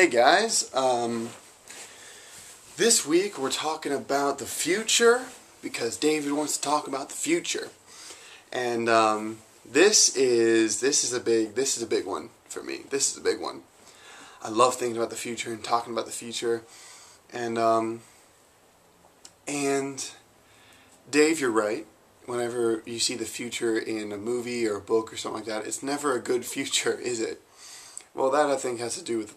Hey guys, this week we're talking about the future because David wants to talk about the future, and this is a big one for me. This is a big one. I love thinking about the future and talking about the future, and Dave, you're right. Whenever you see the future in a movie or a book or something like that, it's never a good future, is it? Well, that I think has to do with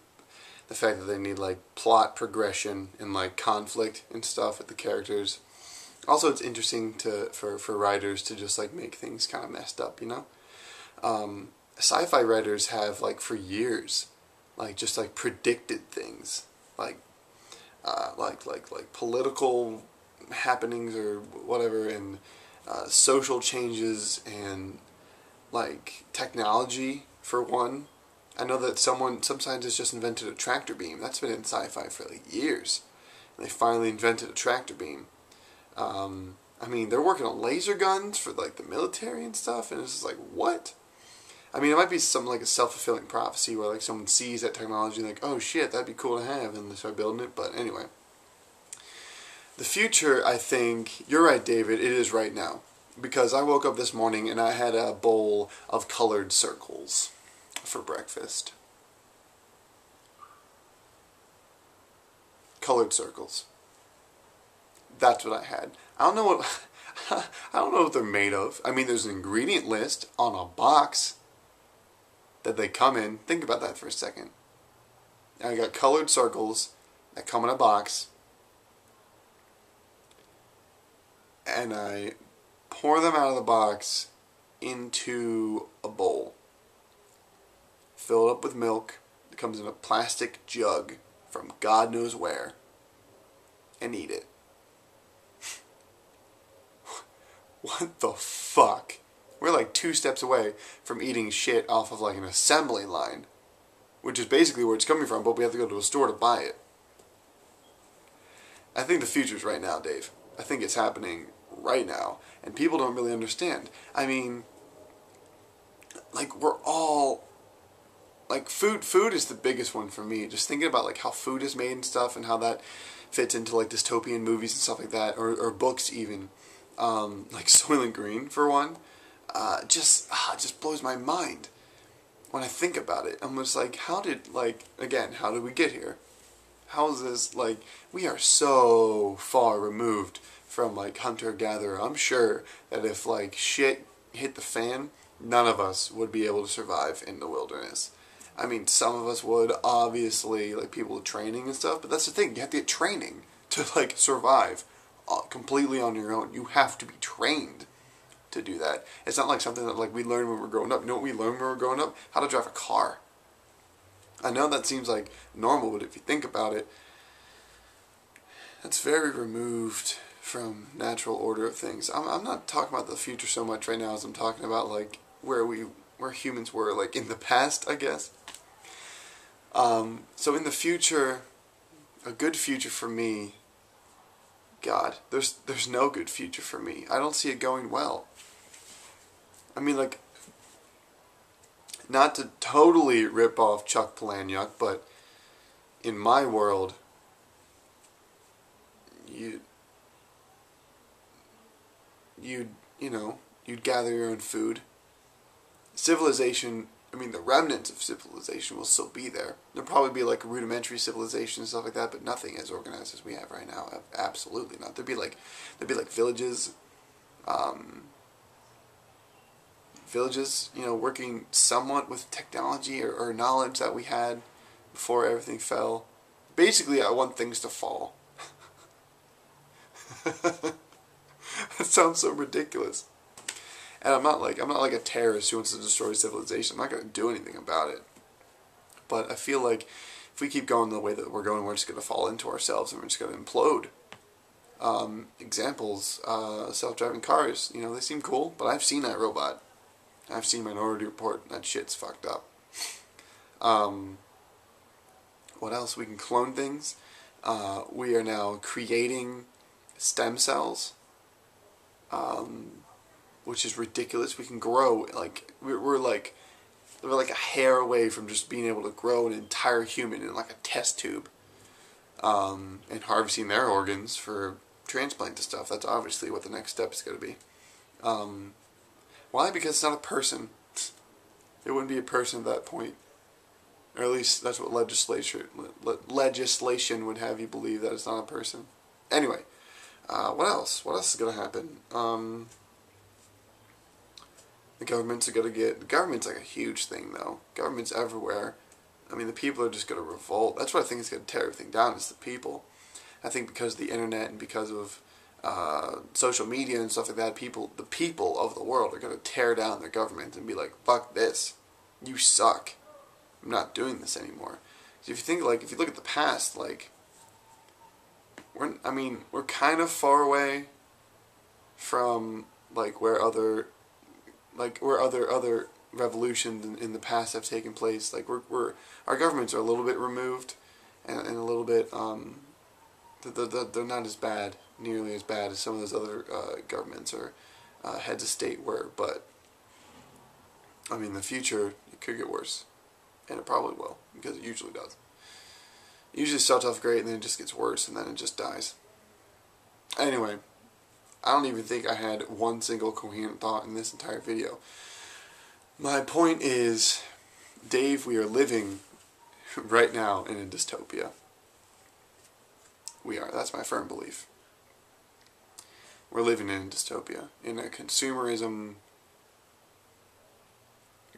the fact that they need like plot progression and like conflict and stuff with the characters. Also, it's interesting for writers to just like make things kind of messed up, you know. Sci-fi writers have like for years, like just like predicted things like political happenings or whatever, and social changes and like technology for one. I know that some scientists just invented a tractor beam. That's been in sci-fi for like years. And they finally invented a tractor beam. I mean, they're working on laser guns for like the military and stuff, and it's just like, what? I mean, it might be something like a self-fulfilling prophecy where like someone sees that technology and like, oh shit, that'd be cool to have, and they start building it. But anyway, the future, I think, you're right, David, it is right now. Because I woke up this morning and I had a bowl of colored circles for breakfast. Colored circles. That's what I had. I don't know what I don't know what they're made of. I mean, there's an ingredient list on a box that they come in. Think about that for a second. I got colored circles that come in a box, and I pour them out of the box into a bowl. Fill it up with milk. It comes in a plastic jug from God knows where. And eat it. What the fuck? We're like 2 steps away from eating shit off of like an assembly line. Which is basically where it's coming from, but we have to go to a store to buy it. I think the future's right now, Dave. I think it's happening right now. And people don't really understand. I mean, like we're all... like food is the biggest one for me. Just thinking about like how food is made and stuff, and how that fits into like dystopian movies and stuff like that, or books even, like Soylent Green for one. It just blows my mind when I think about it. I'm just like, how did we get here? How is this like? We are so far removed from like hunter-gatherer. I'm sure that if like shit hit the fan, none of us would be able to survive in the wilderness. I mean, some of us would, obviously, like people with training and stuff, but that's the thing, you have to get training to, like, survive completely on your own. You have to be trained to do that. It's not like something that, like, we learned when we were growing up. You know what we learned when we were growing up? How to drive a car. I know that seems, like, normal, but if you think about it, that's very removed from natural order of things. I'm not talking about the future so much right now as I'm talking about, like, where humans were, like, in the past, I guess. So in the future, a good future for me, God, there's no good future for me. I don't see it going well. I mean, like, not to totally rip off Chuck Palahniuk, but in my world, you'd gather your own food. Civilization, I mean, the remnants of civilization will still be there. There'll probably be like a rudimentary civilization and stuff like that, but nothing as organized as we have right now. Absolutely not. There'd be like villages, working somewhat with technology or knowledge that we had before everything fell. Basically, I want things to fall. That sounds so ridiculous. And I'm not like a terrorist who wants to destroy civilization. I'm not going to do anything about it. But I feel like if we keep going the way that we're going, we're just going to fall into ourselves and we're just going to implode. Examples, self-driving cars. You know, they seem cool, but I've seen that robot. I've seen Minority Report, and that shit's fucked up. What else? We can clone things. We are now creating stem cells. Which is ridiculous. We can grow, like, we're like They're like a hair away from just being able to grow an entire human in like a test tube, and harvesting their organs for transplant and stuff. That's obviously what the next step is going to be. Why? Because it's not a person. It wouldn't be a person at that point. Or at least that's what legislation would have you believe, that it's not a person. Anyway, what else? What else is going to happen? The government's like a huge thing, though. Government's everywhere. I mean, the people are just going to revolt. That's what I think is going to tear everything down, is the people. I think because of the internet and because of social media and stuff like that, the people of the world are going to tear down their government and be like, fuck this. You suck. I'm not doing this anymore. So if you look at the past, like, we're kind of far away from, like, where other revolutions in the past have taken place. Like, our governments are a little bit removed, and a little bit, they're not as bad, nearly as bad as some of those other governments or heads of state were. But I mean, in the future, it could get worse, and it probably will, because it usually does. It usually starts off great, and then it just gets worse, and then it just dies. Anyway, I don't even think I had one single coherent thought in this entire video. My point is, Dave, we are living right now in a dystopia. We are. That's my firm belief. We're living in a dystopia. In a consumer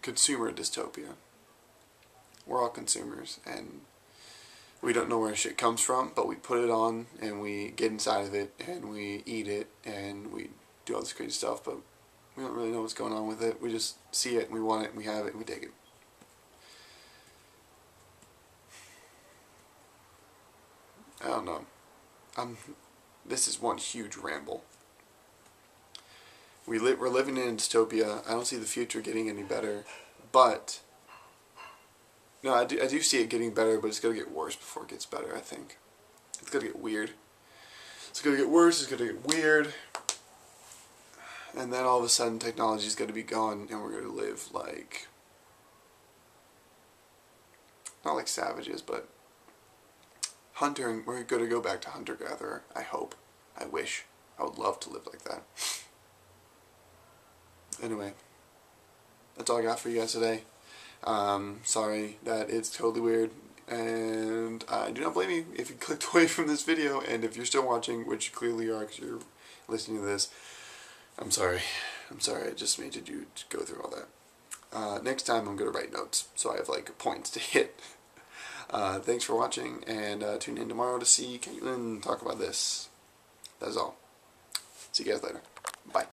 dystopia. We're all consumers, and we don't know where shit comes from, but we put it on, and we get inside of it, and we eat it, and we do all this crazy stuff, but we don't really know what's going on with it. We just see it, and we want it, and we have it, and we take it. I don't know. This is one huge ramble. We're living in a dystopia. I don't see the future getting any better, but no, I do see it getting better, but it's gonna get worse before it gets better. I think it's gonna get weird. It's gonna get worse. It's gonna get weird, and then all of a sudden, technology is gonna be gone, and we're gonna live like, not like savages, but hunter. We're gonna go back to hunter-gatherer. I hope. I wish. I would love to live like that. Anyway, that's all I got for you guys today. Sorry that it's totally weird, and I do not blame you if you clicked away from this video, and if you're still watching, which you clearly are because you're listening to this, I'm sorry. I'm sorry I just made you go through all that. Next time I'm going to write notes, so I have like points to hit. Thanks for watching, and tune in tomorrow to see Caitlin talk about this. That is all. See you guys later. Bye.